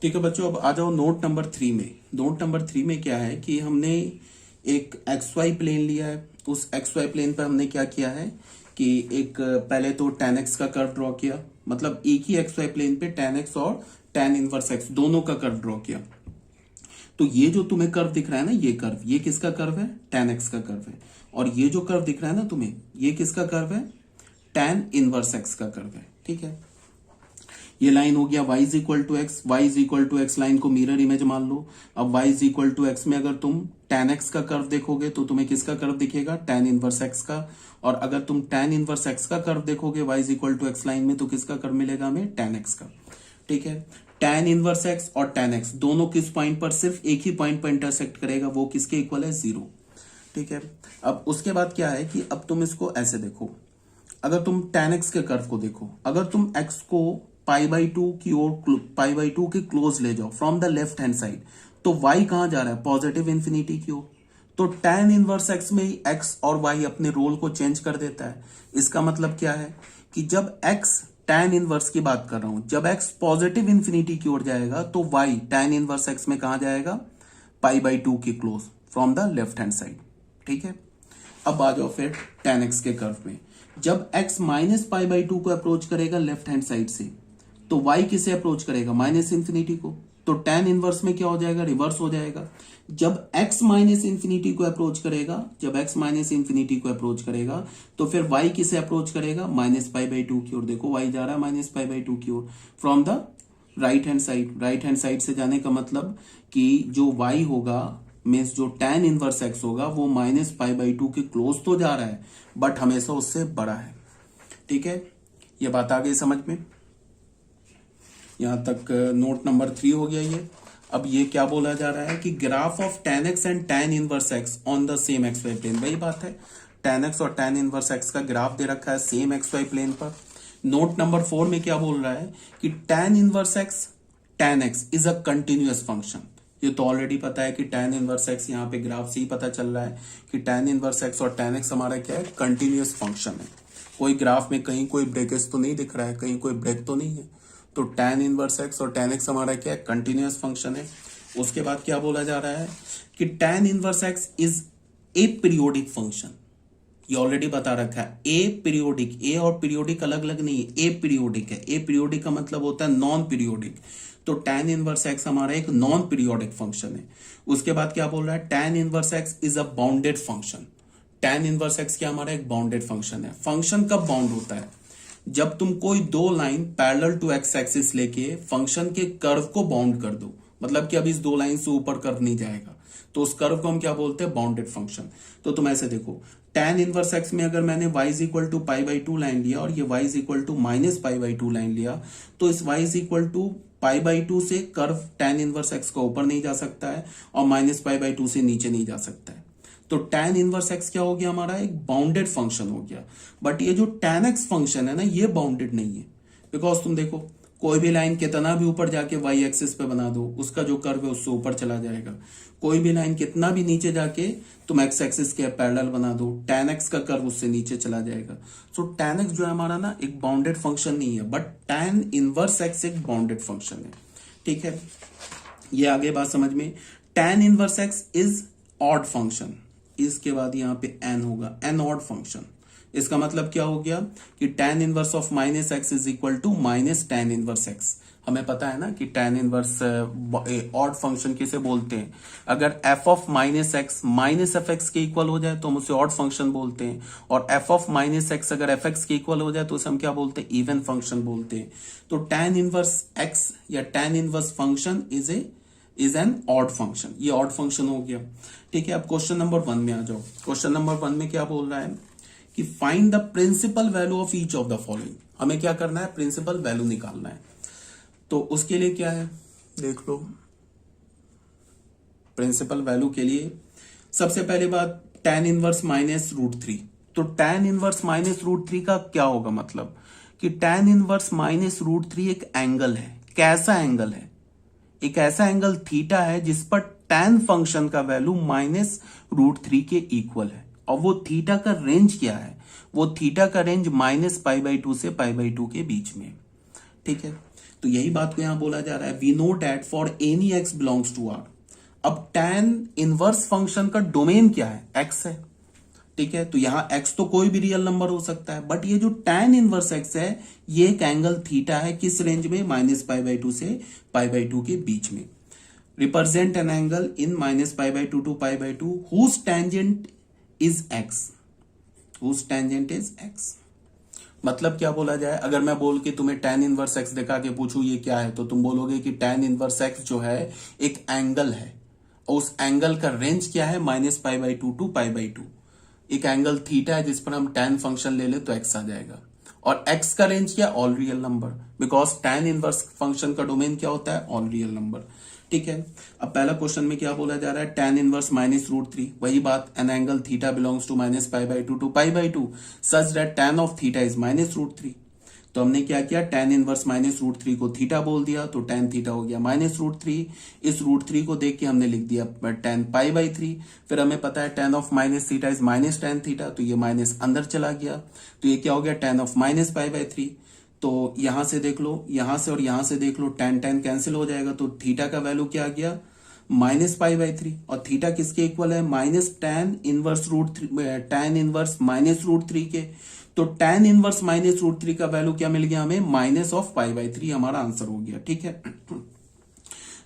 ठीक है बच्चों, अब आ जाओ नोट नंबर 3 में। नोट नंबर 3 में क्या है कि हमने एक एक्स वाई प्लेन लिया है। उस एक्स वाई प्लेन पर हमने क्या किया है कि एक पहले तो tan x का कर्व ड्रॉ किया, मतलब एक ही एक्स वाई प्लेन पे tan x और tan इनवर्स x दोनों का कर्व ड्रॉ किया। तो ये जो तुम्हें कर्व दिख रहा है ना, ये कर्व, ये किसका कर्व है? tan x का कर्व है। और ये जो कर्व दिख रहा है ना तुम्हें, ये किसका कर्व है? tan इनवर्स x का कर्व है। ठीक है, ये लाइन हो गया y is equal to x, y is equal to x line को मिरर इमेज मान लो। अब y is equal to x में अगर तुम tan x का कर्व देखोगे तो तुम्हें किसका कर्व दिखेगा? tan इनवर्स x का। और अगर तुम tan इनवर्स x का कर्व देखोगे y is equal to x line में, तो किसका कर्व मिलेगा हमें? tan x का। ठीक है, tan इनवर्स x और tan x दोनों किस पॉइंट पर? सिर्फ एक ही पॉइंट पर इंटरसेक्ट करेगा, वो किसके इक्वल है? 0। ठीक है, अब उसके बाद क्या है कि अब तुम इसको ऐसे देखो, अगर तुम tan x के कर्व को देखो, अगर तुम x को π/2 की ओर, π/2 के क्लोज ले जाओ from the left hand side, तो y कहां जा रहा है? पॉजिटिव इंफिनिटी की ओर। तो tan इनवर्स x में ही x और y अपने रोल को चेंज कर देता है। इसका मतलब क्या है कि जब x, tan इनवर्स की बात कर रहा हूं, जब x पॉजिटिव इंफिनिटी की ओर जाएगा तो y tan इनवर्स x में कहां जाएगा? π/2 के close from the left hand side. ठीक है, अब आ जाओ फिर tan x के कर्व में। जब x माइनस π/2 को अप्रोच करेगा लेफ्ट हैंड साइड से, तो y किसे अप्रोच करेगा? माइनस इंफिनिटी को। तो tan इनवर्स में क्या हो जाएगा? रिवर्स हो जाएगा। जब x माइनस इंफिनिटी को अप्रोच करेगा, जब x माइनस इंफिनिटी को अप्रोच करेगा, तो फिर y किसे अप्रोच करेगा? माइनस π/2 की ओर। देखो y जा रहा है माइनस π/2 की ओर from the right hand side. Right hand side से जाने का मतलब कि जो y होगा, मीन्स जो tan इनवर्स x होगा, वो माइनस π/2 के क्लोज तो जा रहा है, बट हमेशा उससे बड़ा है। ठीक है, ये बात आ गई समझ में? यहां तक नोट नंबर 3 हो गया ये। अब ये क्या बोला जा रहा है कि graph of tan x and tan inverse x on the same x y plane. वही बात है, tan x और tan इनवर्स x का ग्राफ दे रखा है सेम एक्स वाई प्लेन पर। नोट नंबर 4 में क्या बोल रहा है कि tan inverse x tan x is a continuous function. ये तो ऑलरेडी पता है कि tan इनवर्स x, यहाँ पे ग्राफ से ही पता चल रहा है कि tan इनवर्स x और tan x हमारा क्या है? कंटिन्यूअस फंक्शन है। कोई ग्राफ में कहीं कोई ब्रेकेज तो नहीं दिख रहा है, कहीं कोई ब्रेक तो नहीं है। तो tan इनवर्स x और tan x हमारा क्या है? कंटिन्यूअस फंक्शन है। उसके बाद क्या बोला जा रहा है कि tan inverse x is a periodic function. ये ऑलरेडी बता रखा है, ए पीरियोडिक। ए और पीरियोडिक अलग अलग नहीं है, ए पीरियोडिक है। ए पीरियोडिक का मतलब होता है नॉन पीरियोडिक। तो tan इनवर्स x हमारा एक नॉन पीरियोडिक फंक्शन है। उसके बाद क्या बोल रहा है? tan inverse x is a bounded function. tan inverse x क्या हमारा एक बाउंडेड फंक्शन है। फंक्शन कब बाउंड होता है? जब तुम कोई दो line parallel to x axis लेके फंक्शन के कर्व को बाउंड कर दो, मतलब कि अब इस दो लाइन से ऊपर कर्व नहीं जाएगा, तो उस कर्व को हम क्या बोलते हैं? Bounded function. तो तुम ऐसे देखो, tan इनवर्स x में अगर मैंने y is equal to π/2 line लिया और ये y is equal to minus π/2 line लिया, तो इस y इज इक्वल टू π/2 से कर्व tan इनवर्स x का ऊपर नहीं जा सकता है और माइनस π/2 से नीचे नहीं जा सकता है। तो tan इनवर्स x क्या हो गया? हमारा एक बाउंडेड फंक्शन हो गया। बट ये जो tan x फंक्शन है ना, ये बाउंडेड नहीं है। बिकॉज तुम देखो, कोई भी लाइन कितना भी ऊपर जाके y एक्सिस पे बना दो, उसका जो कर्व है उससे ऊपर चला जाएगा। कोई भी लाइन कितना भी नीचे जाके तुम x एक्सिस के पैरेलल बना दो, tan x का कर्व उससे नीचे चला जाएगा। सो tan x जो है हमारा ना, एक बाउंडेड फंक्शन नहीं है, बट tan इनवर्स x एक बाउंडेड फंक्शन है। ठीक है, ये आगे बात समझ में। tan inverse x is odd function. इसके बाद यहाँ पे n होगा, एन ऑड फंक्शन। इसका मतलब क्या हो गया कि tan inverse of minus x is equal to minus tan inverse x। हमें पता है ना कि tan इनवर्स ऑड फंक्शन किसे बोलते हैं? अगर f of minus x minus F x के इक्वल हो जाए तो हम उसे ऑड फंक्शन बोलते हैं, और f ऑफ माइनस एक्स अगर एफ एक्स के इक्वल हो जाए तो उसे हम क्या बोलते हैं? इवन फंक्शन बोलते हैं। तो tan इनवर्स x या tan inverse function is an odd function. ये ऑड फंक्शन हो गया। ठीक है, अब क्वेश्चन नंबर 1 में आ जाओ। क्वेश्चन नंबर 1 में क्या बोल रहा है कि find the principal value of each of the following. हमें क्या करना है? प्रिंसिपल वैल्यू निकालना है। तो उसके लिए क्या है, देख लो। प्रिंसिपल वैल्यू के लिए सबसे पहली बात, tan इनवर्स माइनस √3। तो tan इनवर्स माइनस √3 का क्या होगा? मतलब कि tan इनवर्स माइनस √3 एक एंगल है। कैसा एंगल है? एक ऐसा एंगल थीटा है जिस पर tan फंक्शन का वैल्यू माइनस √3 के इक्वल है। और वो थीटा का रेंज क्या है? वो थीटा का रेंज माइनस π/2 से π/2 के बीच में। ठीक है, तो यही बात को यहां बोला जा रहा है, we know that for any x belongs to R. अब tan इनवर्स फंक्शन का डोमेन क्या है, x है, ठीक है। तो यहां x तो कोई भी रियल नंबर हो सकता है, बट ये जो tan इनवर्स x है ये एक एंगल थीटा है, किस रेंज में, -π/2 से π/2 के बीच में। Represent an angle in -π/2 to π/2 whose tangent is x, whose tangent is x। मतलब क्या बोला जाए, अगर मैं बोल के तुम्हें tan इनवर्स x दिखा के पूछूं ये क्या है, तो तुम बोलोगे कि tan इनवर्स x जो है एक एंगल है, और उस एंगल का रेंज क्या है, -π/2 टू π/2। एक एंगल थीटा है जिस पर हम tan फंक्शन ले ले तो x आ जाएगा, और x का रेंज क्या, all real number, because tan inverse function का डोमेन क्या होता है, ऑल रियल नंबर, ठीक है। अब पहला क्वेश्चन में क्या बोला जा रहा है, tan इनवर्स -√3, वही बात, an angle theta belongs to -π/2 to π/2 such that tan of theta is -√3। तो हमने क्या किया, tan इनवर्स -√3 को थीटा बोल दिया, तो tan थीटा हो गया -√3। इस √3 को देख के हमने लिख दिया tan π/3। फिर हमें पता है tan of minus theta is -tan theta, तो ये माइनस अंदर चला गया, तो ये क्या हो गया, tan ऑफ -π/3। तो यहां से देख लो, यहां से और यहां से देख लो, tan कैंसिल हो जाएगा, तो थीटा का वैल्यू क्या आ गया, -π/3। और थीटा किसके इक्वल है, tan इनवर्स -√3 के। तो tan इनवर्स -√3 का वैल्यू क्या मिल गया हमें, -π/3 हमारा आंसर हो गया, ठीक है।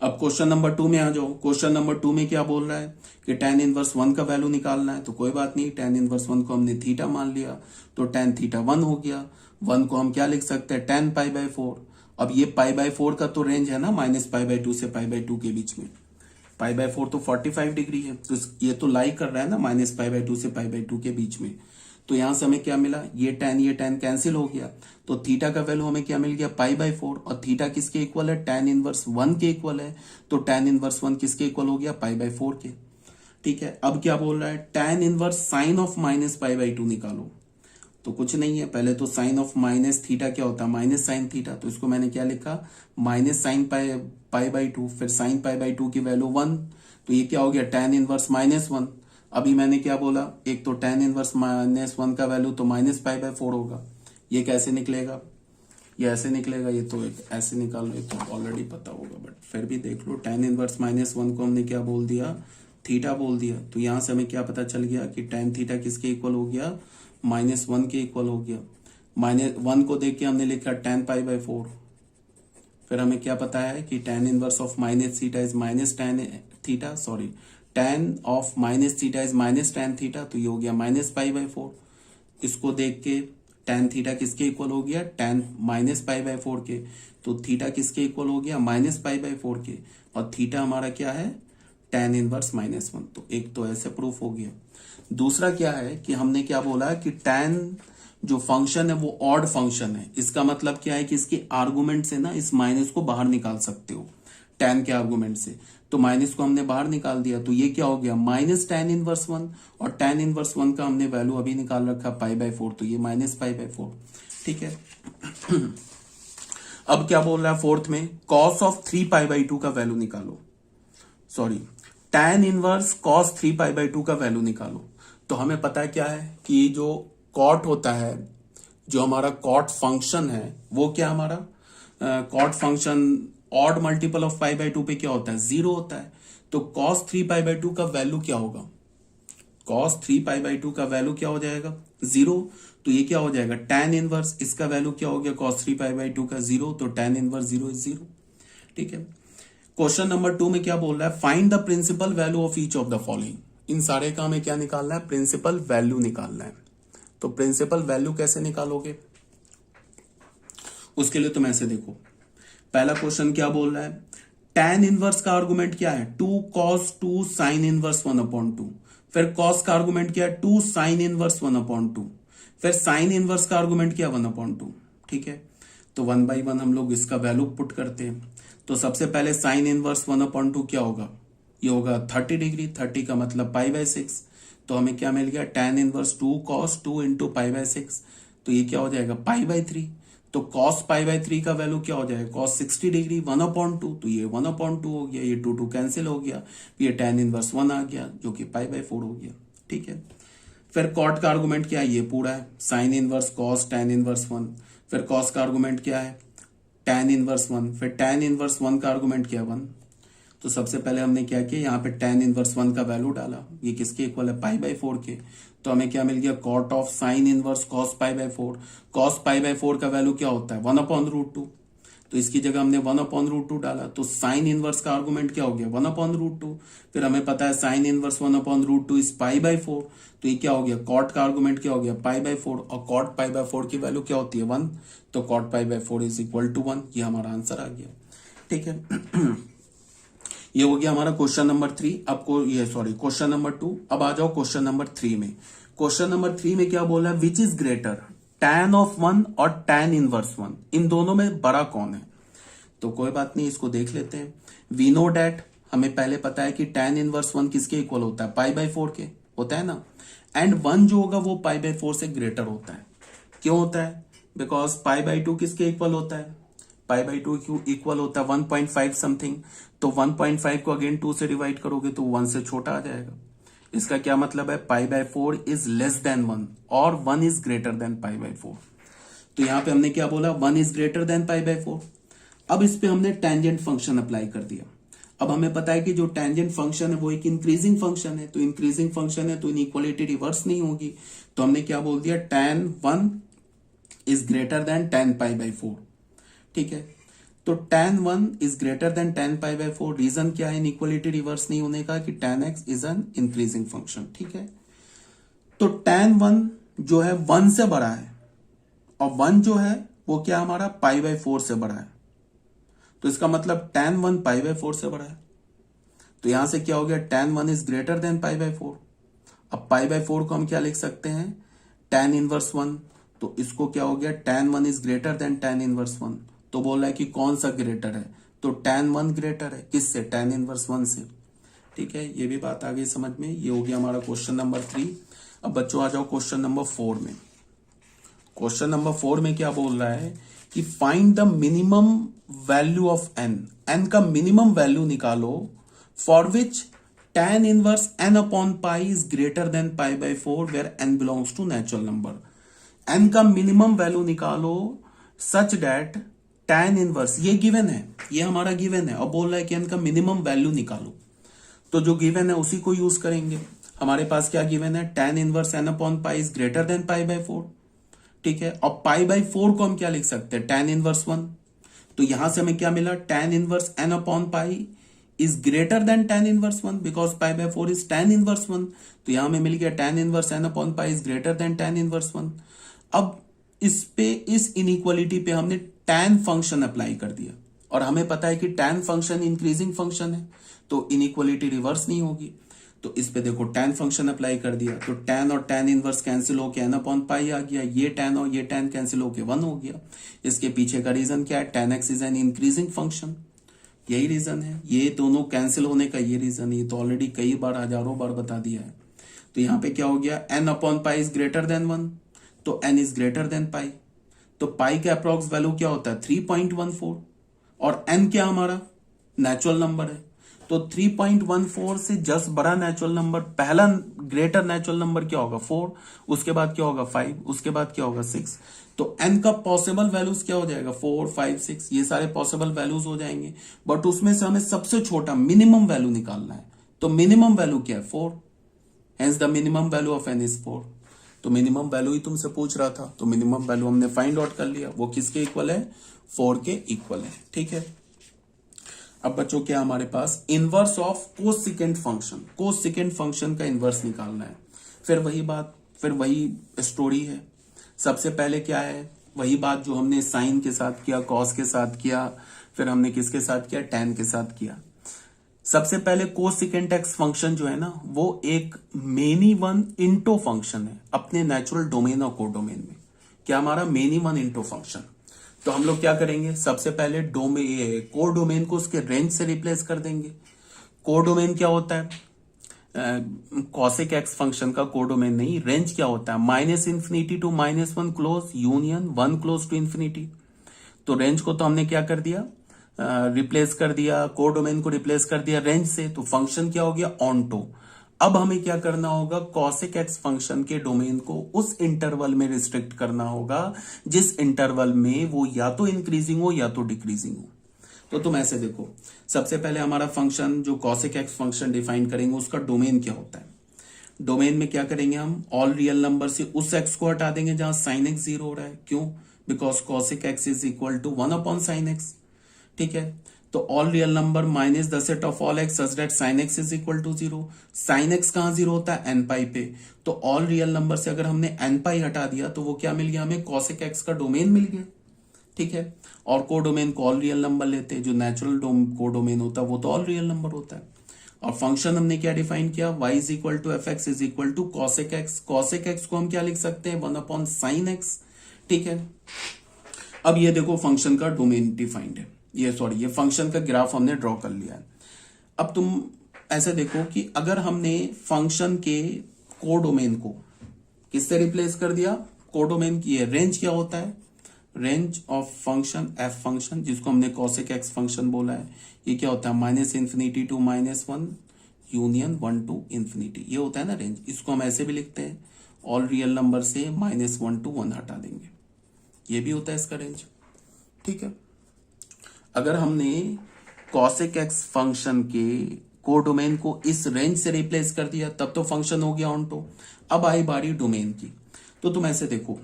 अब क्वेश्चन नंबर 2 में आ जाओ। क्वेश्चन नंबर 2 में क्या बोल रहा है कि tan इनवर्स 1 का वैल्यू निकालना है, तो कोई बात नहीं, tan इनवर्स 1 को हमने थीटा मान लिया, तो tan थीटा 1 हो गया। 1 को हम क्या लिख सकते हैं, tan π/4। अब ये π/4 का तो रेंज है ना, -π/2 से π/2 के बीच में, π/4 तो 45 डिग्री है, तो ये तो लाई कर रहा है ना -π/2 से π/2 के बीच में। तो यहां से हमें क्या मिला, ये tan कैंसिल हो गया, तो थीटा का वैल्यू हमें क्या मिल गया, π/4। और थीटा किसके इक्वल है, tan इनवर्स 1 के इक्वल है, तो tan इनवर्स 1 किसके इक्वल हो गया, π/4 के, ठीक है। अब क्या बोल रहा है, tan इनवर्स साइन ऑफ -π/2 निकालो। तो कुछ नहीं है, पहले तो साइन ऑफ माइनस थीटा क्या होता है, माइनस साइन थीटा, तो इसको मैंने क्या लिखा, माइनस साइन π/2, फिर साइन π/2 की वैल्यू 1, तो ये क्या हो गया, tan इनवर्स -1। अभी मैंने क्या बोला, एक तो tan इनवर्स -1 का वैल्यू तो -π/4 होगा, ये कैसे निकलेगा, ये ऐसे निकलेगा, ये तो एक ऐसे निकाल लो, ये तो ऑलरेडी पता होगा, बट फिर भी देख लो, tan इनवर्स -1 को हमने क्या बोल दिया, थीटा बोल दिया, तो यहां से हमें क्या पता चल गया कि tan थीटा किसके इक्वल हो गया, -1 के इक्वल हो गया। -1 को देख के हमने लिखा tan π/4। फिर हमें क्या पता है कि tan inverse of minus theta is tan theta, sorry, tan of minus theta is tan theta, तो ये हो गया -π/4। इसको देख के tan थीटा किसके इक्वल हो गया, tan -π/4 के, तो थीटा किसके इक्वल हो गया, -π/4 के, और थीटा हमारा क्या है, tan इनवर्स -1। तो एक तो ऐसे प्रूफ हो गया। दूसरा क्या है कि हमने क्या बोला कि tan जो फंक्शन है वो ऑड फंक्शन है, इसका मतलब क्या है कि इसके आर्गुमेंट से ना इस माइनस को बाहर निकाल सकते हो, tan के आर्गुमेंट से, तो माइनस को हमने बाहर निकाल दिया, तो ये क्या हो गया, tan इनवर्स 1, और tan इनवर्स 1 का हमने वैल्यू अभी निकाल रखा π/4, तो ये -π/4, ठीक है। अब क्या बोल रहा है फोर्थ में, cos ऑफ 3π/2 का वैल्यू निकालो, सॉरी, tan इनवर्स cos 3π/2 का वैल्यू निकालो। तो हमें पता है क्या है कि जो कॉट होता है, जो हमारा कॉट फंक्शन है, वो क्या हमारा cot function odd multiple of π/2 पे क्या होता है, 0 होता है। तो cos 3π/2 का वैल्यू क्या होगा, cos 3π/2 का वैल्यू क्या हो जाएगा, 0। तो ये क्या हो जाएगा, tan इनवर्स, इसका वैल्यू क्या हो गया, cos 3π/2 का 0, तो tan इनवर्स 0 इज 0, ठीक है। क्वेश्चन नंबर 2 में क्या बोल रहा है, find the principal value of each of the following. इन सारे का हमें क्या निकालना है, प्रिंसिपल वैल्यू निकालना है। तो प्रिंसिपल वैल्यू कैसे निकालोगे, उसके लिए तुम ऐसे देखो, पहला क्वेश्चन क्या बोल रहा है, tan इनवर्स का आर्गुमेंट क्या है, 2 cos 2 sin इनवर्स 1/2, फिर cos का आर्गुमेंट क्या है, 2 sin इनवर्स 1/2, फिर sin इनवर्स का आर्गुमेंट क्या 1/2, ठीक है। तो 1 by 1 हम लोग इसका वैल्यू पुट करते हैं। तो सबसे पहले sin इनवर्स 1/2 क्या होगा, ये होगा 30 डिग्री, 30 का मतलब π/6, तो हमें क्या मिल गया, tan इनवर्स 2 cos 2 इंटू π/6, तो ये क्या हो जाएगा, π/3। तो cos π/3 का वैल्यू क्या हो जाएगा, cos 60 डिग्री 1/2, तो ये 1/2 हो गया, ये 2 कैंसिल हो गया, ये tan इनवर्स 1 आ गया जो कि π/4 हो गया, ठीक है। फिर cot का आर्गुमेंट क्या है, ये पूरा है, sin inverse cos tan inverse 1, फिर cos का आर्गुमेंट क्या है, tan इनवर्स 1, फिर tan इनवर्स 1 का आर्गुमेंट किया 1। तो सबसे पहले हमने क्या किया, यहाँ पे tan इनवर्स 1 का वैल्यू डाला, ये किसके इक्वल है, π/4 के। तो हमें क्या मिल गया, cot of sin inverse cos π/4। cos π/4 का वैल्यू क्या होता है, 1/√2। तो इसकी जगह हमने 1/√2 डाला, तो साइन इनवर्स का आर्गुमेंट क्या हो गया, 1/√2। फिर हमें पता है साइन इनवर्स 1/√2 इज π/4, तो ये क्या हो गया, कॉट का आर्गुमेंट क्या हो गया, π/4, और कॉट π/4 की वैल्यू क्या होती है, 1। तो कॉट π/4 इज इक्वल टू 1, ये हमारा आंसर आ गया। ठीक है ये हो गया हमारा क्वेश्चन नंबर 3। आपको ये क्वेश्चन नंबर 2। अब आ जाओ क्वेश्चन नंबर 3 में। क्वेश्चन नंबर 3 में क्या बोला है, which is greater, tan of 1 और tan इनवर्स 1, इन दोनों में बड़ा कौन है। तो कोई बात नहीं, इसको देख लेते हैं। वी नो डैट, हमें पहले पता है कि tan इनवर्स 1 किसके इक्वल होता है, π/4 के होता है ना। एंड 1 जो होगा वो π/4 से ग्रेटर होता है। क्यों होता है, बिकॉज π/2 किसके इक्वल होता है, π/2 क्यों इक्वल होता है 1.5 समथिंग। तो 1.5 को अगेन 2 से डिवाइड करोगे तो 1 से छोटा आ जाएगा। इसका क्या मतलब है, π/4 इज लेस देन 1 और 1 इज ग्रेटर देन π/4। तो यहां पे हमने क्या बोला, 1 इज ग्रेटर देन π/4। अब इस पे हमने टेंजेंट फंक्शन अप्लाई कर दिया। अब हमें पता है कि जो टेंजेंट फंक्शन है वो एक इंक्रीजिंग फंक्शन है, तो इंक्रीजिंग फंक्शन है तो इनइक्वालिटी रिवर्स नहीं होगी। तो हमने क्या बोल दिया, tan 1 is greater than tan π/4। ठीक है, तो tan 1 is greater than tan π/4। Reason क्या है इनइक्वालिटी रिवर्स नहीं होने का, कि tan x is an increasing function. ठीक है, तो tan 1 जो है 1 से बड़ा है, और 1 जो है वो क्या हमारा π/4 से बड़ा है। तो इसका मतलब tan 1 π/4 से बड़ा है। तो यहां से क्या हो गया, tan 1 इज ग्रेटर देन π/4। अब π/4 को हम क्या लिख सकते हैं, tan इनवर्स 1। तो इसको क्या हो गया, tan 1 is greater than tan inverse 1। तो बोल रहा है कि कौन सा ग्रेटर है, तो tan 1 ग्रेटर है किससे, tan इनवर्स 1 से। ठीक है, ये भी बात आ गई समझ में। ये हो गया हमारा क्वेश्चन नंबर 3। अब बच्चों आ जाओ क्वेश्चन नंबर 4 में। क्वेश्चन नंबर 4 में क्या बोल रहा है कि find the minimum value of n का मिनिमम वैल्यू निकालो for which tan inverse n upon pi is greater than π/4 where n belongs to natural number. n का मिनिमम वैल्यू निकालो सच दैट tan इनवर्स, ये given है, ये हमारा given है, और बोल रहा है कि n का मिनिमम वैल्यू निकालो। तो जो गिवन है उसी को यूज करेंगे। हमारे पास क्या गिवन है, tan inverse n upon pi is greater than π/4। ठीक है, और π/4 को हम क्या लिख सकते हैं, tan इनवर्स 1। तो यहां से हमें क्या मिला, tan inverse n upon pi is greater than tan inverse 1 because π/4 is tan inverse 1। तो यहां हमें मिल गया tan inverse n upon pi is greater than tan inverse 1। अब इस पे, इस इनइक्वालिटी पे हमने tan फंक्शन अप्लाई कर दिया, और हमें पता है कि tan फंक्शन इंक्रीजिंग फंक्शन है, तो इनइक्वालिटी रिवर्स नहीं होगी। तो इस पे देखो tan फंक्शन अप्लाई कर दिया, तो tan और tan इनवर्स कैंसिल होके n अपॉन पाई आ गया, ये tan और ये tan कैंसिल होके 1 हो गया। इसके पीछे का रीजन क्या है, tan x is an increasing function, यही रीजन है। ये दोनों कैंसिल होने का ये रीजन, ये तो ऑलरेडी कई बार हजारों बार बता दिया है। तो यहाँ पे क्या हो गया, n upon pi is greater then 1, तो n is greater than pi. तो पाई का अप्रॉक्स वैल्यू क्या होता है, 3.14, और n क्या हमारा नेचुरल नंबर है। तो 3.14 से जस्ट बड़ा नेचुरल नंबर, पहला ग्रेटर नेचुरल नंबर क्या होगा, 4, उसके बाद क्या होगा 5, उसके बाद क्या होगा 6। तो n का पॉसिबल वैल्यूज क्या हो जाएगा, 4, 5, 6, ये सारे पॉसिबल वैल्यूज हो जाएंगे। बट उसमें से हमें सबसे छोटा मिनिमम वैल्यू निकालना है। तो मिनिमम वैल्यू क्या है, 4, hence the minimum value of n is 4। तो मिनिमम वैल्यू ही तुमसे पूछ रहा था, तो मिनिमम वैल्यू हमने फाइंड आउट कर लिया, वो किसके इक्वल है, 4 के इक्वल है। ठीक है, अब बच्चों क्या हमारे पास, inverse of cosecant function, cosecant function का इनवर्स निकालना है। फिर वही बात, फिर वही स्टोरी है। सबसे पहले क्या है, वही बात जो हमने साइन के साथ किया, कॉस के साथ किया, फिर हमने किसके साथ किया, टैन के साथ किया। सबसे पहले कोसेकेंट एक्स फंक्शन जो है ना, वो एक मेनी वन इंटो फंक्शन है अपने नेचुरल डोमेन और कोडोमेन में। क्या हमारा मेनी वन इंटो फंक्शन। तो हम लोग क्या करेंगे, सबसे पहले कोडोमेन को उसके रेंज से रिप्लेस कर देंगे। कोडोमेन क्या होता है, कॉसेक एक्स फंक्शन का कोडोमेन नहीं, रेंज क्या होता है, -∞ to -1 close union 1 close to infinity. तो रेंज को तो हमने क्या कर दिया, रिप्लेस कर दिया, कोडोमेन को रिप्लेस कर दिया रेंज से। तो फंक्शन क्या हो गया, ऑनटो। अब हमें क्या करना होगा, cosec x फंक्शन के डोमेन को उस इंटरवल में रिस्ट्रिक्ट करना होगा जिस इंटरवल में वो या तो इंक्रीजिंग हो या तो डिक्रीजिंग हो। तो तुम ऐसे देखो, सबसे पहले हमारा फंक्शन जो cosec x फंक्शन डिफाइन करेंगे उसका डोमेन क्या होता है। डोमेन में क्या करेंगे, हम ऑल रियल नंबर से उस x को हटा देंगे जहां sin x 0 हो रहा है। क्यों? Because cosec x is equal to 1/sin x। ठीक है, तो all real number minus the set of all x such that sine x is equal to 0। Sine x कहां 0 होता है, एन पाई पे। तो ऑल रियल नंबर से अगर हमने एन पाई हटा दिया तो वो क्या मिल गया हमें, cosec x का डोमेन मिल गया। ठीक है, और को डोमेन को ऑल रियल नंबर लेते हैं, जो नेचुरल को डोमेन होता है वो तो ऑल रियल नंबर होता है। और फंक्शन हमने क्या डिफाइन किया, y is equal to f x is equal to cosec x। cosec x को हम क्या लिख सकते हैं, 1/sin x। ठीक है, अब ये देखो फंक्शन का डोमेन डिफाइंड है, ये फंक्शन का ग्राफ हमने ड्रॉ कर लिया है। अब तुम ऐसे देखो कि अगर हमने फंक्शन के कोडोमेन को किससे रिप्लेस कर दिया, कोडोमेन की रेंज क्या होता है, range of function F function जिसको हमने cosec x फंक्शन बोला है, ये क्या होता है, -∞ to -1 यूनियन 1 to ∞, ये होता है ना रेंज। इसको हम ऐसे भी लिखते हैं, ऑल रियल नंबर से -1 to 1 हटा देंगे, ये भी होता है इसका रेंज। ठीक है, अगर हमने cosec x फंक्शन के कोडोमेन को इस रेंज से रिप्लेस कर दिया तब तो फंक्शन हो गया ऑन टू। अब आई बारी डोमेन की, तो तुम ऐसे देखो,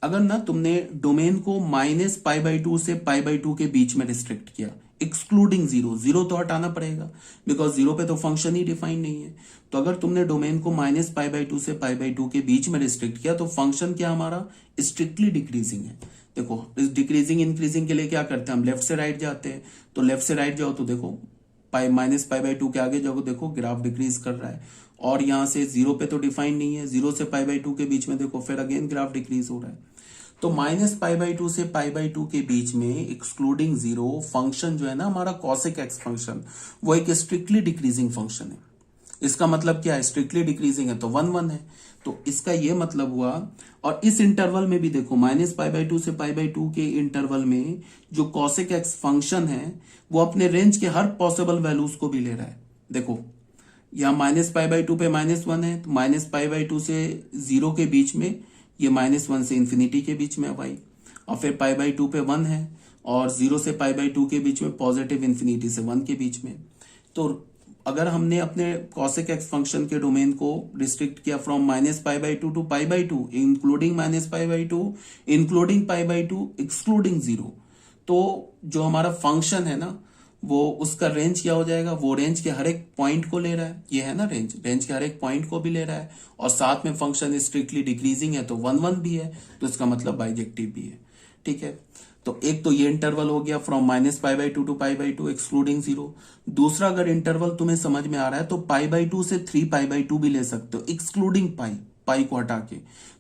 अगर ना तुमने डोमेन को -π/2 से π/2 के बीच में रिस्ट्रिक्ट किया, एक्सक्लूडिंग 0 तो हटाना पड़ेगा बिकॉज 0 पे तो फंक्शन ही डिफाइन नहीं है। तो अगर तुमने डोमेन को -π/2 से π/2 के बीच में रिस्ट्रिक्ट किया तो फंक्शन क्या हमारा स्ट्रिक्टली डिक्रीजिंग है। देखो इस डिक्रीजिंग इंक्रीजिंग के लिए क्या करते हैं हम, लेफ्ट से राइट जाते हैं। तो लेफ्ट से राइट जाओ तो देखो -π/2 के आगे जाओ, देखो ग्राफ डिक्रीज कर रहा है। और यहां से 0 पे तो डिफाइन नहीं है, 0 से π/2 के बीच में देखो फिर अगेन ग्राफ डिक्रीज हो रहा है। तो -π/2 से π/2 के बीच में एक्सक्लूडिंग 0 फंक्शन जो है ना हमारा cosec x फंक्शन, वो एक स्ट्रिक्टली डिक्रीजिंग फंक्शन है। इसका मतलब क्या है, स्ट्रिक्टली डिक्रीजिंग है तो 1 है, तो इसका ये मतलब हुआ। और इस इंटरवल में भी देखो -π/2 से π/2 के इंटरवल में जो cosec x फंक्शन है वो अपने रेंज के हर पॉसिबल वैल्यूज को भी ले रहा है। देखो यहाँ -π/2 पे -1 है, तो -π/2 से 0 के बीच में ये -1 से इन्फिनिटी के बीच में भाई, और फिर π/2 पे 1 है, और 0 से π/2 के बीच में पॉजिटिव इन्फिनिटी से 1 के बीच में। तो अगर हमने अपने cosec x फंक्शन के डोमेन को रिस्ट्रिक्ट किया from -π/2 to π/2 including -π/2 including π/2 excluding 0, तो जो हमारा फंक्शन है ना वो उसका रेंज क्या हो जाएगा, वो रेंज के हर एक पॉइंट को ले रहा है। ये है ना रेंज, रेंज के हर एक पॉइंट को भी ले रहा है, और साथ में फंक्शन स्ट्रिक्टली डिक्रीजिंग है तो 1 भी है, तो इसका मतलब बाइजेक्टिव भी है। ठीक है, तो एक तो ये इंटरवल हो गया फ्रॉम -π/2 टू π/2 एक्सक्लूडिंग 0। दूसरा अगर इंटरवल तुम्हें समझ में आ रहा है तो π/2 से 3π/2 भी ले सकते हो एक्सक्लूडिंग पाई को हटा के।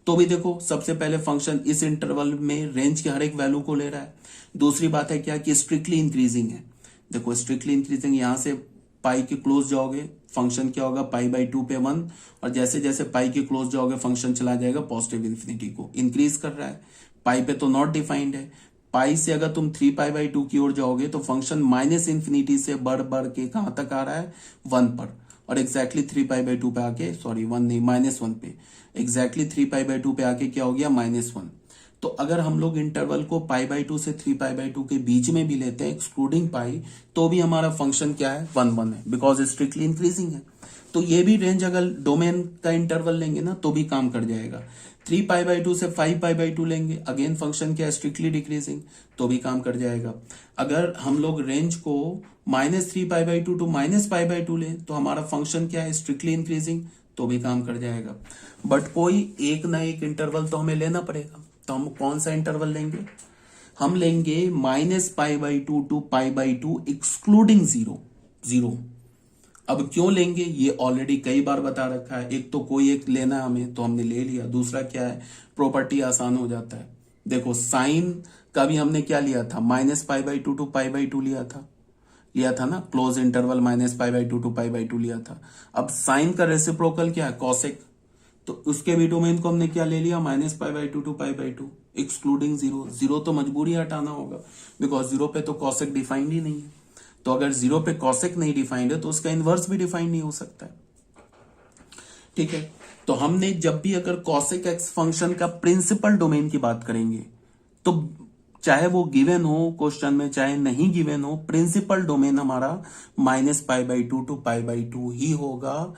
तो भी देखो सबसे पहले फंक्शन इस इंटरवल में रेंज के हर एक वैल्यू को ले रहा है। दूसरी बात है क्या कि स्ट्रिक्टली इंक्रीजिंग है। देखो स्ट्रिक्टली इंक्रीजिंग, यहां से पाई के क्लोज जाओगे फंक्शन क्या होगा, π/2 पे 1, और जैसे जैसे पाई के क्लोज जाओगे फंक्शन चला जाएगा पॉजिटिव इन्फिनिटी को, इंक्रीज कर रहा है। पाई पे तो नॉट डिफाइंड है, पाई से अगर तुम 3π/2 की ओर जाओगे तो फंक्शन -∞ से बढ़ बढ़ के कहां तक आ रहा है, 1 पर, और एग्जैक्टली 3π/2 पे आके, सॉरी 1 नहीं -1 पे, एग्जैक्टली 3π/2 पे आके क्या हो गया, -1। तो अगर हम लोग इंटरवल को π/2 से 3π/2 के बीच में भी लेते हैं एक्सक्लूडिंग पाई, तो भी हमारा फंक्शन क्या है, 1 है, बिकॉज स्ट्रिक्टली इंक्रीजिंग है। तो ये भी रेंज अगर डोमेन का इंटरवल लेंगे ना तो भी काम कर जाएगा। 3π/2 से 5π/2 लेंगे, अगेन फंक्शन क्या है, स्ट्रिक्टली डिक्रीजिंग, तो भी काम कर जाएगा। अगर हम लोग रेंज को -3π/2 टू -π/2 लें तो हमारा फंक्शन क्या है, स्ट्रिक्टली इंक्रीजिंग, तो भी काम कर जाएगा। बट कोई एक ना एक इंटरवल तो हमें लेना पड़ेगा, तो हम कौन सा इंटरवल लेंगे, हम लेंगे -π/2 टू π/2 एक्सक्लूडिंग 0। अब क्यों लेंगे ये ऑलरेडी कई बार बता रखा है। एक तो कोई एक लेना है हमें तो हमने ले लिया, दूसरा क्या है, प्रॉपर्टी आसान हो जाता है। देखो साइन का भी हमने क्या लिया था, -π/2 टू π/2 लिया था ना, क्लोज इंटरवल -π/2 टू π/2 लिया था। अब साइन का रेसिप्रोकल क्या है, कॉसेक, तो उसके भी डोमेन को हमने क्या ले लिया, -π/2 टू π/2 एक्सक्लूडिंग 0 तो मजबूरी हटाना होगा बिकॉज 0 पे तो कॉसेक डिफाइंड ही नहीं है। तो अगर 0 पे कॉसेक नहीं डिफाइंड है तो उसका इनवर्स भी डिफाइंड नहीं हो सकता है। ठीक है। तो हमने जब भी अगर cosec x फंक्शन का प्रिंसिपल डोमेन की बात करेंगे तो चाहे वो गिवन हो क्वेश्चन में चाहे नहीं गिवन हो, प्रिंसिपल डोमेन हमारा -π/2 to π/2 ही होगा,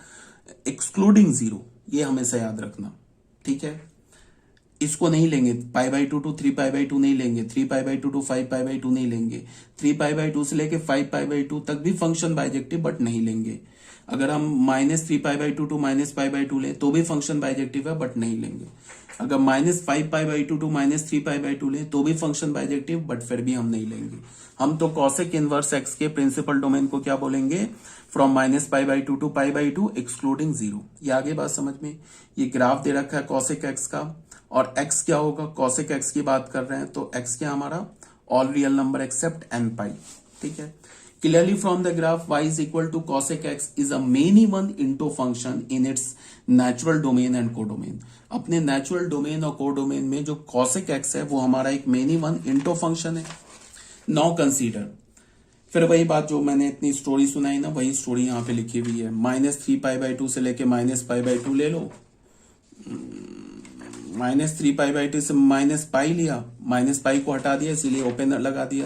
एक्सक्लूडिंग 0। ये हमेशा याद रखना, ठीक है। इसको नहीं लेंगे, π/2 to 3π/2 नहीं लेंगे, 3π/2 to 5π/2 नहीं लेंगे, 3π/2 से लेके 5π/2 तक भी फंक्शन बाइजेक्टिव बट नहीं लेंगे। अगर हम -3π/2 to -π/2 ले तो भी फंक्शन बाइजेक्टिव है बट नहीं लेंगे। अगर -5π/2 to -3π/2 ले तो भी फंक्शन बाइजेक्टिव बट फिर भी हम नहीं लेंगे। हम तो cosec इनवर्स x के प्रिंसिपल डोमेन को क्या बोलेंगे, फ्रॉम -π/2 to π/2 एक्सक्लूडिंग 0। ये आगे बात समझ में। ये ग्राफ दे रखा है cosec x का, और x क्या होगा, cosec x की बात कर रहे हैं तो x क्या हमारा, all real number accept n π, ठीक है। Clearly from the graph y is equal to cosec x is a many one into function in its natural domain and codomain। अपने natural domain और codomain में जो cosec x है वो हमारा एक many one into function है। Now consider, फिर वही बात जो मैंने इतनी स्टोरी सुनाई ना, वही स्टोरी यहाँ पे लिखी हुई है। -3π/2 से लेके -π/2 ले लो, -3π/2 से -π लिया, -π को हटा दिया इसीलिए ओपन लगा दिया,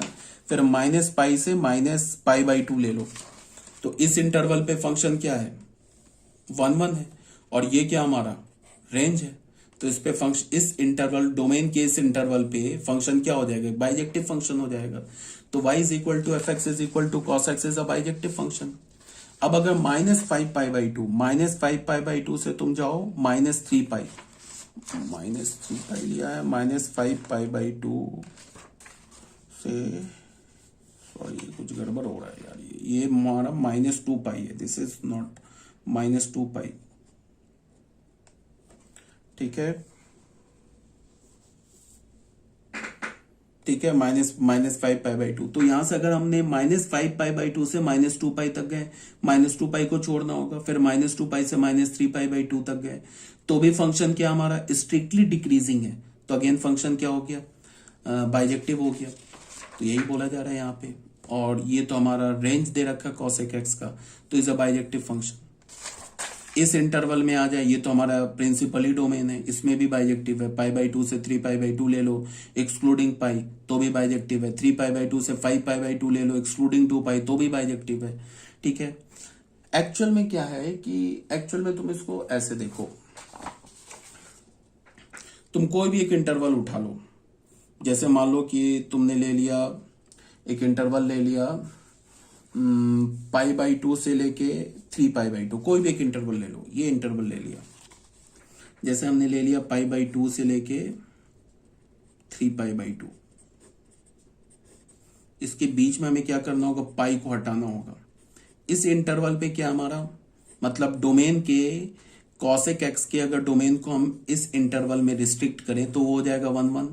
फिर -π से -π/2 ले लो। तो इस इंटरवल पे फंक्शन क्या है, 1 1 है, और ये क्या हमारा रेंज है। तो इस पे फंक्शन, इस इंटरवल डोमेन के इस इंटरवल पे फंक्शन क्या हो जाएगा, बाइजेक्टिव फंक्शन हो जाएगा। तो y is equal to f x is equal to cos x is a bijective function. अब अगर -5π/2 से तुम जाओ -3π, -3π लिया है, -5π/2 से, सॉरी कुछ गड़बड़ हो रहा है यार, ये हमारा -2π है, दिस इज नॉट -2π, ठीक है, ठीक है, -5π/2। तो यहां से अगर हमने -5π/2 से -2π तक गए, -2π को छोड़ना होगा, फिर -2π से -3π/2 तक गए, तो भी फंक्शन क्या हमारा स्ट्रिक्टली डिक्रीजिंग है। तो अगेन फंक्शन क्या हो गया, बाइजेक्टिव हो गया। तो यही बोला जा रहा है यहाँ पे। और ये तो हमारा रेंज दे रखा है cosec x का, तो इज अ बाइजेक्टिव फंक्शन। इस इंटरवल में आ जाए, ये तो हमारा प्रिंसिपली डोमेन है, इसमें भी बाइजेक्टिव है। π/2 से 3π/2 ले लो एक्सक्लूडिंग π, तो भी बाइजेक्टिव है। 3π/2 से 5π/2 ले लो एक्सक्लूडिंग 2π, तो भी बाइजेक्टिव है, ठीक है। एक्चुअल में क्या है कि एक्चुअल में तुम इसको ऐसे देखो, तुम कोई भी एक इंटरवल उठा लो, जैसे मान लो कि तुमने ले लिया एक इंटरवल ले लिया π/2 से लेके 3π/2, कोई भी एक इंटरवल ले लो, ये इंटरवल ले लिया, जैसे हमने ले लिया π/2 से लेके 3π/2। इसके बीच में हमें क्या करना होगा, पाई को हटाना होगा। इस इंटरवल पे क्या हमारा मतलब डोमेन के cosec x के अगर डोमेन को हम इस इंटरवल में रिस्ट्रिक्ट करें तो वो हो जाएगा 1 1,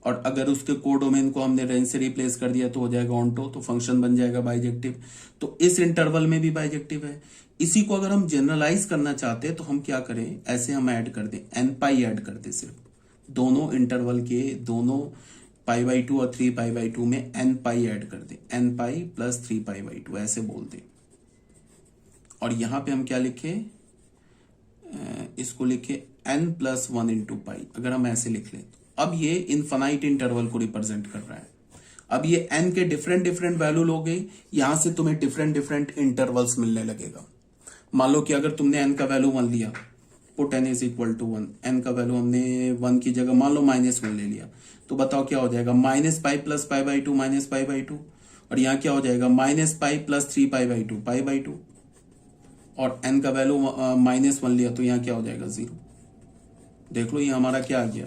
और अगर उसके को डोमेन को हमने रेंज से रिप्लेस कर दिया तो हो जाएगा ऑन्टो, तो फंक्शन बन जाएगा बाइजेक्टिव। तो इस इंटरवल में भी बाइजेक्टिव है। इसी को अगर हम जनरलाइज करना चाहते हैं तो हम क्या करें, ऐसे हम ऐड कर दें, n π ऐड कर दें, सिर्फ दोनों इंटरवल के दोनों π/2 और 3π/2 में n π ऐड कर दें, n π + 3π/2 ऐसे बोल दें। और यहां पे हम क्या लिखे, इसको लिखे n + 1 × π, अगर हम ऐसे लिख लें। अब ये इनफाइनाइट इंटरवल को रिप्रेजेंट कर रहा है। अब ये n के डिफरेंट डिफरेंट वैल्यू लोगे, यहां से तुम्हें डिफरेंट डिफरेंट इंटरवल्स मिलने लगेगा। मान लो कि अगर तुमने n का वैल्यू 1 लिया, पुट n = 1, n का वैल्यू हमने 1 की जगह मान लो -1 ले लिया, तो बताओ क्या हो जाएगा, -π + π/2 -π/2, और यहाँ क्या हो जाएगा, -π + 3π/2 π/2, और n का वैल्यू -1 लिया तो यहाँ क्या हो जाएगा, 0। देख लो ये हमारा क्या आ गया,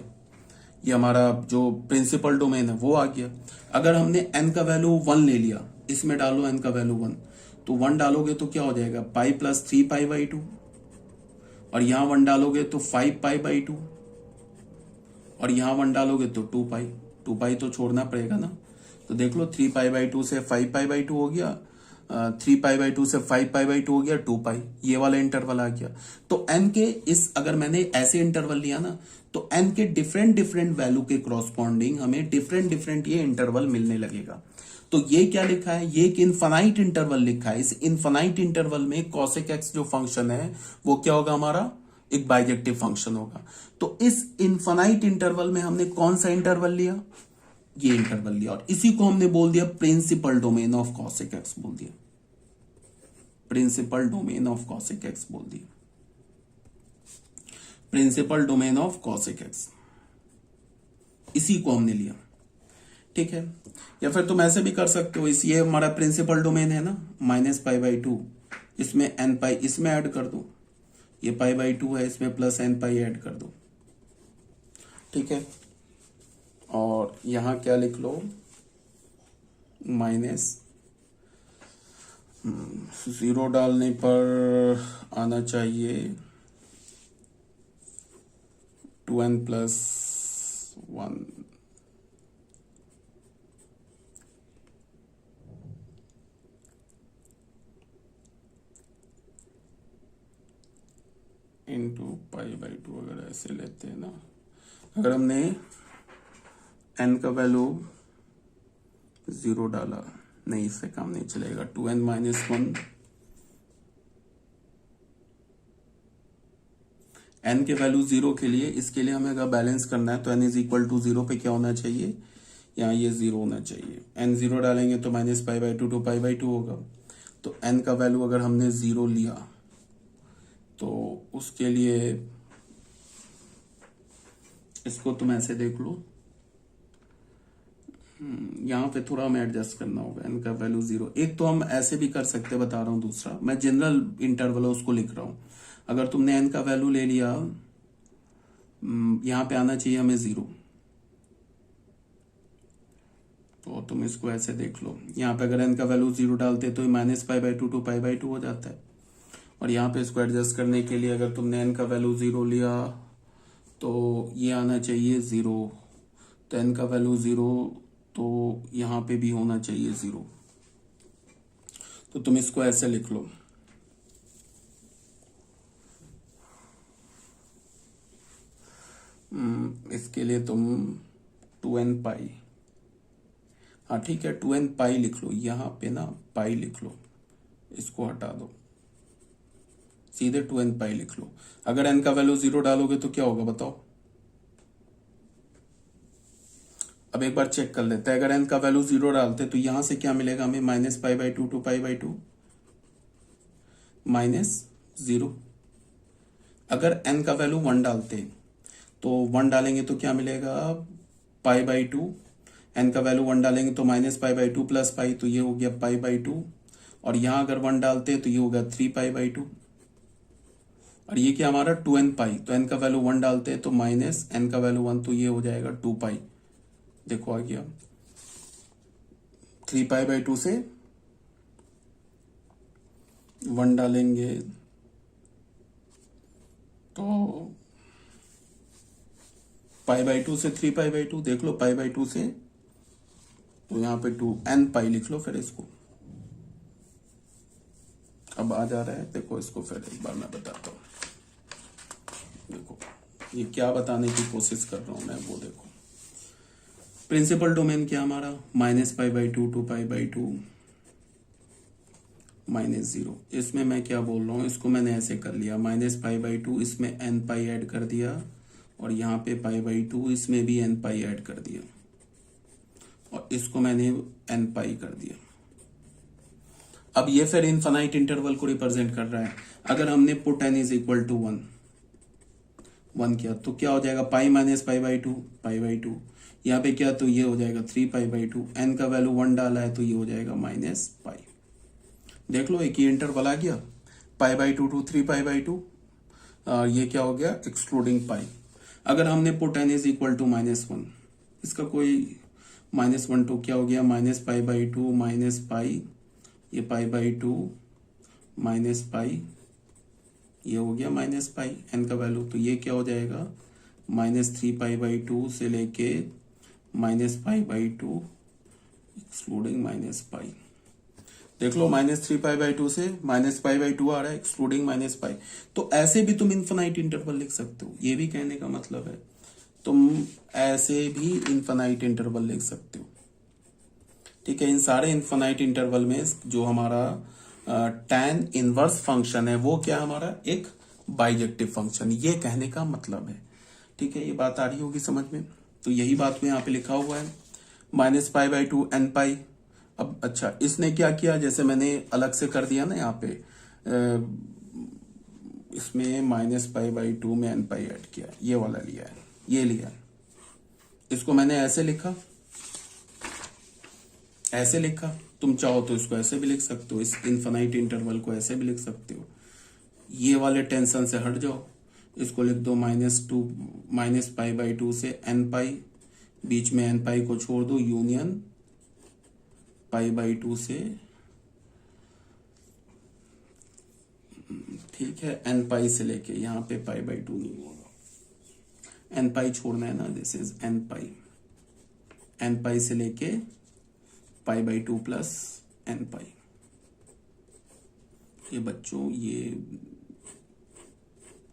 ये हमारा जो प्रिंसिपल डोमेन है वो आ गया। अगर हमने n का वैल्यू 1 ले लिया, इसमें डालो n का वैल्यू 1, तो 1 डालोगे तो क्या हो जाएगा, π + 3π/2, और यहाँ 1 डालोगे तो 5π/2, और यहाँ 1 डालोगे तो 2π, 2π तो छोड़ना पड़ेगा ना। तो देख लो 3π/2 से 5π/2 हो गया, 3π/2 से 5π/2 हो गया, 2π, ये वाला इंटरवल आ गया। तो n के इस, अगर मैंने ऐसे इंटरवल लिया ना, तो n के डिफरेंट डिफरेंट वैल्यू के क्रॉसपॉन्डिंग हमें डिफरेंट डिफरेंट ये इंटरवल मिलने लगेगा। तो ये क्या लिखा है, ये एक इनफाइनाइट इंटरवल लिखा है। इस इनफाइनाइट इंटरवल में कॉसेक एक्स जो फंक्शन है वो क्या होगा, हमारा एक बाइजेक्टिव फंक्शन होगा। तो इस इनफाइनाइट इंटरवल में हमने कौन सा इंटरवल लिया, ये इंटरवल लिया, और इसी को हमने बोल दिया principal domain of cosec x बोल दिया, principal domain of cosec x बोल दिया, principal domain of cosec x, इसी को हमने लिया। ठीक है, या फिर तुम ऐसे भी कर सकते हो, इस ये हमारा प्रिंसिपल डोमेन है ना, -π/2, इसमें n पाई इसमें ऐड कर दो, ये π/2 है, इसमें +n पाई ऐड कर दो। ठीक है, और यहां क्या लिख लो, -0 डालने पर आना चाहिए 2n+1 इंटू π/2। अगर ऐसे लेते हैं ना, अगर हमने n का वैल्यू 0 डाला, नहीं इससे काम नहीं चलेगा, 2n-1, n के वैल्यू 0 के लिए, इसके लिए हमें अगर बैलेंस करना है तो n = 0 पे क्या होना चाहिए, यहाँ ये 0 होना चाहिए। n 0 डालेंगे तो -π/2 to π/2 होगा। तो n का वैल्यू अगर हमने 0 लिया तो उसके लिए इसको तुम ऐसे देख लो, यहाँ पे थोड़ा हमें एडजस्ट करना होगा, n का वैल्यू 0। एक तो हम ऐसे भी कर सकते, बता रहा हूं, दूसरा मैं जनरल इंटरवल है उसको लिख रहा हूं। अगर तुमने n का वैल्यू ले लिया, यहाँ पे आना चाहिए हमें 0, तो तुम इसको ऐसे देख लो, यहाँ पे अगर n का वैल्यू 0 डालते तो -π/2 to π/2 हो जाता है। और यहाँ पे इसको एडजस्ट करने के लिए अगर तुमने n का वैल्यू 0 लिया तो ये आना चाहिए 0, तो n का वैल्यू 0, तो यहाँ पे भी होना चाहिए 0। तो तुम इसको ऐसे लिख लो, इसके लिए तुम 2n पाई, हाँ ठीक है 2n पाई लिख लो, यहाँ पे ना पाई लिख लो, इसको हटा दो, सीधे 2n पाई लिख लो। अगर n का वैल्यू 0 डालोगे तो क्या होगा बताओ, अब एक बार चेक कर लेते हैं। अगर n का वैल्यू 0 डालते तो यहां से क्या मिलेगा हमें, -π/2 to π/2 -0। अगर n का वैल्यू 1 डालते तो 1 डालेंगे तो क्या मिलेगा, π/2, n का वैल्यू 1 डालेंगे तो -π/2 + पाई, तो ये हो गया π/2, और यहां अगर 1 डालते तो ये होगा 3π/2, और ये क्या हमारा 2n पाई, तो n का वैल्यू 1 डालते तो -n का वैल्यू 1, तो ये हो जाएगा 2 पाई। देखो आ गया, 3π/2 से 1 डालेंगे तो π/2 से 3π/2, देख लो π/2 से, तो यहाँ पे 2n पाई लिख लो, फिर इसको अब आ जा रहा है, देखो इसको फिर एक बार मैं बताता हूँ। देखो ये क्या बताने की कोशिश कर रहा हूं मैं, वो देखो, प्रिंसिपल डोमेन क्या हमारा, -π/2 to π/2 -0। इसमें मैं क्या बोल रहा हूँ, इसको मैंने ऐसे कर लिया, -π/2, इसमें n पाई ऐड कर दिया, और यहाँ पे π/2, इसमें भी n पाई ऐड कर दिया, और इसको मैंने n पाई कर दिया। अब ये फिर इनफाइनाइट इंटरवल को रिप्रेजेंट कर रहा है। अगर हमने पुट n = 1 किया तो क्या हो जाएगा, पाई -π/2 π/2, यहाँ पे क्या, तो ये हो जाएगा 3π/2, n का वैल्यू 1 डाला है तो ये हो जाएगा -π। देख लो एक ही इंटरवल आ गया, π/2 to 3π/2, ये क्या हो गया, एक्सक्लूडिंग पाई। अगर हमने पुट n = -1, इसका कोई -1 तो क्या हो गया, -π/2 -π, ये π/2 -π, ये हो गया -π, n का वैल्यू, तो ये क्या हो जाएगा, -3π/2 से लेके -π/2 एक्सक्लूडिंग -π। देख लो -3π/2 से -π/2 आ रहा है एक्सक्लूडिंग -π। तो ऐसे भी तुम इनफाइनाइट इंटरवल लिख सकते हो, ये भी कहने का मतलब है तुम ऐसे भी इनफाइनाइट इंटरवल लिख सकते हो। ठीक है, इन सारे इन्फिनाइट इंटरवल में जो हमारा tan इनवर्स फंक्शन है वो क्या हमारा एक बाइजेक्टिव फंक्शन, ये कहने का मतलब है। ठीक है, ये बात आ रही होगी समझ में। तो यही बात को यहाँ पे लिखा हुआ है -π/2 n पाई। अब अच्छा, इसने क्या किया, जैसे मैंने अलग से कर दिया ना यहाँ पे, इसमें -π/2 में n पाई ऐड किया, ये वाला लिया है, ये लिया है। इसको मैंने ऐसे लिखा, ऐसे लिखा, तुम चाहो तो इसको ऐसे भी लिख सकते हो, इस इनफाइनाइट इंटरवल को ऐसे भी लिख सकते हो। ये वाले टेंशन से हट जाओ, इसको लिख दो -π/2 से n पाई, बीच में n पाई को छोड़ दो, यूनियन π/2 से, ठीक है, n पाई से लेके यहाँ पे π/2 नहीं होगा, n पाई छोड़ना है ना, दिस इज n पाई से लेके π/2 प्लस n पाई। ये बच्चों ये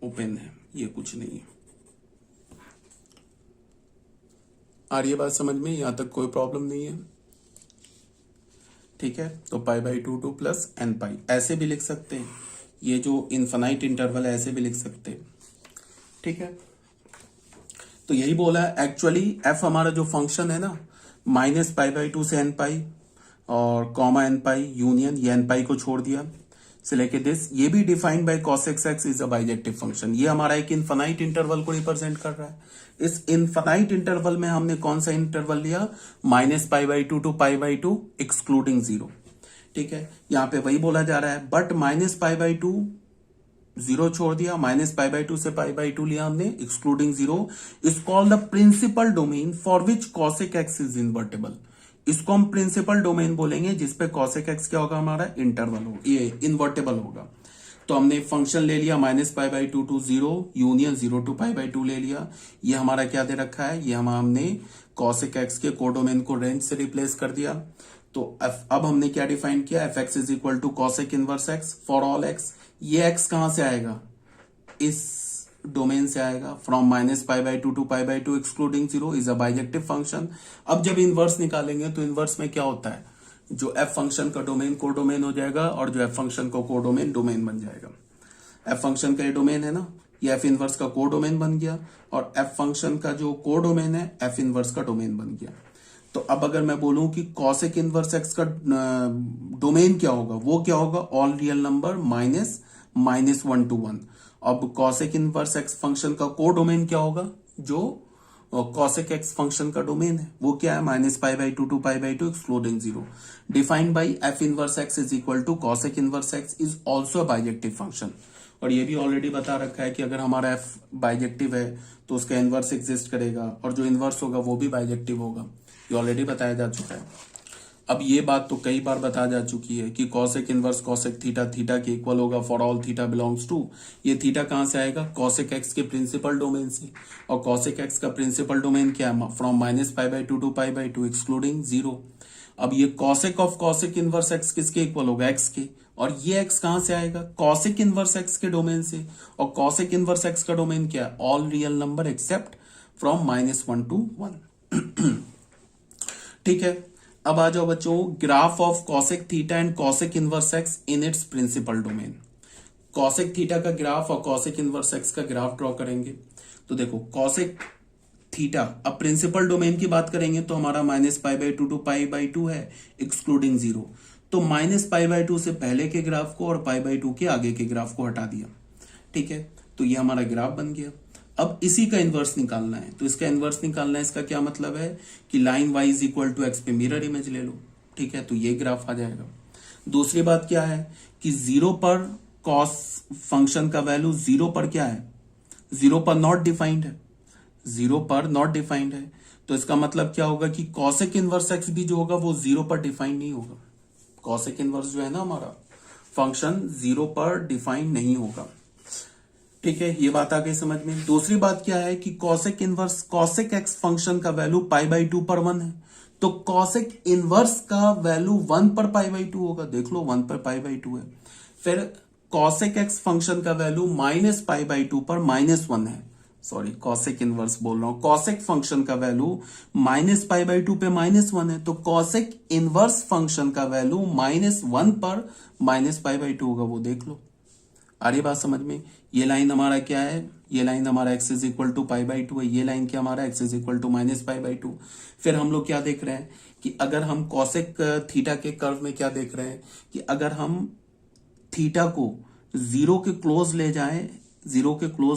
ओपन है, ये कुछ नहीं है। आ रही है बात समझ में, यहां तक कोई प्रॉब्लम नहीं है। ठीक है, तो π/2 प्लस n पाई ऐसे भी लिख सकते हैं, ये जो इनफाइनाइट इंटरवल है ऐसे भी लिख सकते हैं। ठीक है, तो यही बोला है एक्चुअली f हमारा जो फंक्शन है ना, -π/2 से n पाई और कॉमा n पाई यूनियन, ये n पाई को छोड़ दिया, से लेके दिस, ये भी defined by cos x is a bijective function. ये हमारा एक इनफाइनाइट इंटरवल को रिप्रेजेंट कर रहा है। इस इनफाइनाइट इंटरवल में हमने कौन सा इंटरवल लिया, -π/2 टू π/2 एक्सक्लूडिंग 0। ठीक है, यहां पे वही बोला जा रहा है, बट -π/2 0 छोड़ दिया, -π/2 से π/2 लिया हमने excluding 0, is called the principal domain for which cosec x is invertible. इसको हम प्रिंसिपल डोमेन बोलेंगे जिसपे cosec x क्या होगा, हमारा इंटरवल हो, ये इन्वर्टेबल होगा। तो हमने फंक्शन ले लिया -π/2 टू 0 यूनियन 0 टू π/2 ले लिया। ये हमारा क्या दे रखा है, ये हमने cosec x के कोडोमेन को रेंज से रिप्लेस कर दिया। तो अब हमने क्या डिफाइन किया, fx is equal to cosec inverse x for all x। ये x कहां से आएगा, इस डोमेन से आएगा, from -π/2 to π/2 excluding 0 is a bijective function. अब जब इनवर्स निकालेंगे तो इनवर्स में क्या होता है, जो f फंक्शन का डोमेन कोडोमेन हो जाएगा और जो f फंक्शन का कोडोमेन डोमेन बन जाएगा। f फंक्शन का ये डोमेन है ना, ये f इनवर्स का कोडोमेन बन गया, और f फंक्शन का जो कोडोमेन है f इनवर्स का डोमेन बन गया। तो अब अगर मैं बोलूं कि cosec इनवर्स x का डोमेन क्या होगा, वो क्या होगा, ऑल रियल नंबर -1 to 1। अब cosec इनवर्स x फंक्शन का कोडोमेन क्या होगा, जो cosec x फंक्शन का डोमेन है वो क्या है, -π/2 to π/2 excluding 0, defined by f inverse x is equal to cosec inverse x is also bijective function. और ये भी ऑलरेडी बता रखा है कि अगर हमारा f बाइजेक्टिव है तो उसका इनवर्स एग्जिस्ट करेगा, और जो इनवर्स होगा वो भी बाइजेक्टिव होगा, ये ऑलरेडी बताया जा चुका है। अब ये बात तो कई बार बता जा चुकी है कि cosec inverse cosec theta theta के इक्वल होगा for all theta belongs to, ये थीटा कहां से आएगा, cosec x के प्रिंसिपल डोमेन से, और cosec x का प्रिंसिपल डोमेन क्या है, फ्रॉम -π/2 टू π/2 एक्सक्लूडिंग 0। अब ये cosec of cosec inverse x किसके इक्वल होगा, x के, और ये x कहां से आएगा, cosec इनवर्स x के डोमेन से, और cosec इनवर्स x का डोमेन क्या है, all real number except from -1 to 1। ठीक है, अब आ जाओ बच्चों, graph of cosec theta and cosec inverse x in its principal domain. cosec theta का ग्राफ और cosec इनवर्स x का ग्राफ ड्रॉ करेंगे। तो देखो cosec थीटा, अब प्रिंसिपल डोमेन की बात करेंगे तो हमारा -π/2 टू π/2 है एक्सक्लूडिंग 0। तो -π/2 से पहले के ग्राफ को और π/2 के आगे के ग्राफ को हटा दिया। ठीक है, तो ये हमारा ग्राफ बन गया। अब इसी का इनवर्स निकालना है, तो इसका इनवर्स निकालना है, इसका क्या मतलब है कि line y is equal to x पे मिरर इमेज ले लो। ठीक है, तो ये ग्राफ आ जाएगा। दूसरी बात क्या है कि 0 पर cos फंक्शन का वैल्यू 0 पर क्या है, 0 पर नॉट डिफाइंड है, 0 पर नॉट डिफाइंड है। तो इसका मतलब क्या होगा कि cosec इनवर्स x भी जो होगा वो 0 पर डिफाइंड नहीं होगा। cosec इनवर्स जो है ना हमारा फंक्शन 0 पर डिफाइंड नहीं होगा। ठीक है, ये बात आ गई समझ में। दूसरी बात क्या है कि cosec inverse cosec x function का वैल्यू π/2 पर 1 है, तो cosec इनवर्स का वैल्यू 1 पर π/2 होगा। देख लो 1 पर π/2 है। फिर cosec x फंक्शन का वैल्यू -π/2 पर -1 है, सॉरी कॉसेक इनवर्स बोल रहा हूं, कॉसेक फंक्शन का वैल्यू -π/2 पे -1 है, तो कॉसेक इनवर्स फंक्शन का वैल्यू -1 पर -π/2 होगा, वो देख लो। आ रही बात समझ में? ये लाइन हमारा क्या है, ये लाइन हमारा x इज इक्वल टू π/2 है, ये लाइन क्या हमारा x इज इक्वल टू -π/2। फिर हम लोग क्या देख रहे हैं कि अगर हम कॉसेक थीटा के कर्व में क्या देख रहे हैं कि अगर हम थीटा को जीरो के क्लोज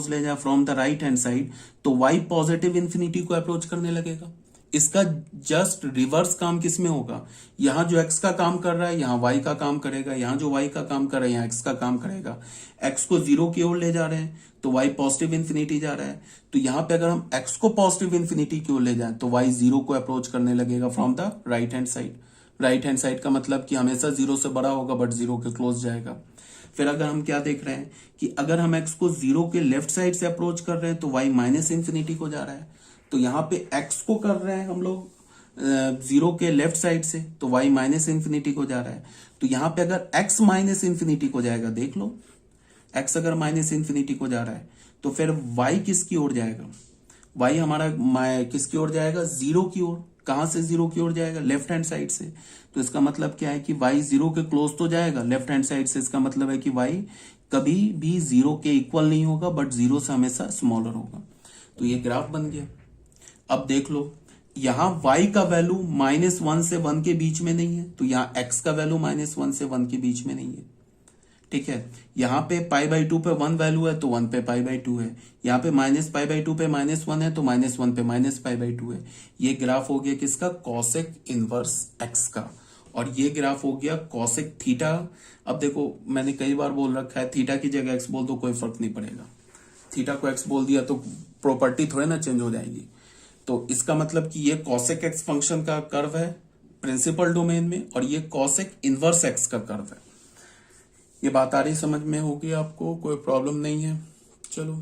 ले जाए from the right hand side, तो y पॉजिटिव इंफिनिटी को अप्रोच करने लगेगा। इसका जस्ट रिवर्स काम किस में होगा, यहां जो x का काम कर रहा है यहां y का काम करेगा, यहां जो y का काम कर रहा है यहां x का काम करेगा। x को जीरो की ओर ले जा रहे हैं तो y पॉजिटिव इंफिनिटी जा रहा है, तो यहां पे अगर हम x को पॉजिटिव इंफिनिटी की ओर ले जाएं तो y जीरो को अप्रोच करने लगेगा from the right hand side. Right hand side का मतलब कि हमेशा जीरो से बड़ा होगा बट जीरो के क्लोज जाएगा। फिर अगर हम क्या देख रहे हैं कि अगर हम x को जीरो के लेफ्ट साइड से अप्रोच कर रहे हैं तो y माइनस इंफिनिटी को जा रहा है, तो यहाँ पे x को कर रहे हैं हम लोग जीरो के लेफ्ट साइड से, तो y माइनस इंफिनिटी को जा रहा है। तो यहाँ पे अगर x माइनस इंफिनिटी को जाएगा, देख लो x अगर माइनस इंफिनिटी को जा रहा है तो फिर y किसकी ओर जाएगा, y हमारा किसकी ओर जाएगा, जीरो की ओर। कहां से जीरो की ओर जाएगा, लेफ्ट हैंड साइड से। तो इसका मतलब क्या है कि y जीरो के क्लोज तो जाएगा लेफ्ट हैंड साइड से, इसका मतलब है कि y कभी भी जीरो के इक्वल नहीं होगा बट जीरो से हमेशा स्मॉलर होगा। तो ये ग्राफ बन गया। अब देख लो यहां y का वैल्यू -1 से 1 के बीच में नहीं है, तो यहां x का वैल्यू -1 से 1 के बीच में नहीं है, ठीक है। यहां पे π/2 पे 1 वैल्यू है तो 1 पे π/2 है, यहाँ पे -π/2 पे -1 है तो -1 पे -π/2 है। ये ग्राफ हो गया किसका, कॉसेक इनवर्स x का। और ये ग्राफ हो गया कॉसेक थीटा। अब देखो मैंने कई बार बोल रखा है थीटा की जगह x बोल दो कोई फर्क नहीं पड़ेगा, थीटा को x बोल दिया तो प्रॉपर्टी थोड़े ना चेंज हो जाएगी। तो इसका मतलब कि ये कॉसेक x फंक्शन का कर्व है प्रिंसिपल डोमेन में और ये कॉसेक इनवर्स x का कर्व है। ये बात आ रही समझ में होगी आपको, कोई प्रॉब्लम नहीं है। चलो।